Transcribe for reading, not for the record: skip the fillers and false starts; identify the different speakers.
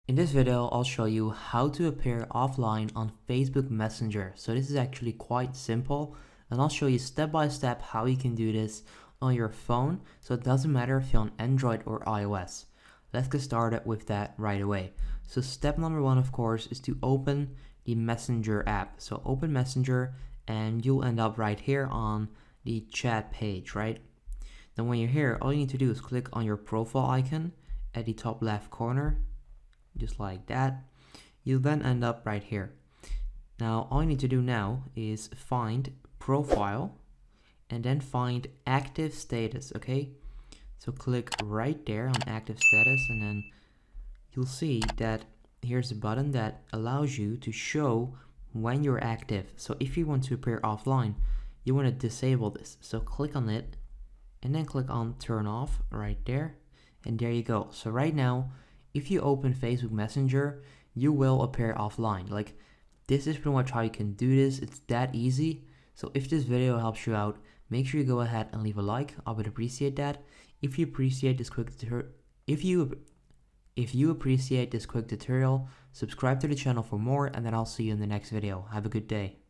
Speaker 1: In this video, I'll show you how to appear offline on Facebook Messenger. So this is actually quite simple, and I'll show you step by step how you can do this on your phone. So it doesn't matter if you're on Android or iOS. Let's get started with that right away. So step number one, of course, is to open the Messenger app. So open Messenger and you'll end up right here on the chat page, right? Then when you're here, all you need to do is click on your profile icon at the top left corner, just like that. You'll then end up right here. Now all you need to do now is find profile and then find active status. Okay, so click right there on active status, and then you'll see that here's a button that allows you to show when you're active. So if you want to appear offline, you want to disable this, so click on it and then click on turn off right there, and there you go. So right now, if you open Facebook Messenger, you will appear offline. Like, this is pretty much how you can do this. It's that easy. So if this video helps you out, make sure you go ahead and leave a like. I would appreciate that. If you appreciate this quick appreciate this quick tutorial, subscribe to the channel for more, and then I'll see you in the next video. Have a good day.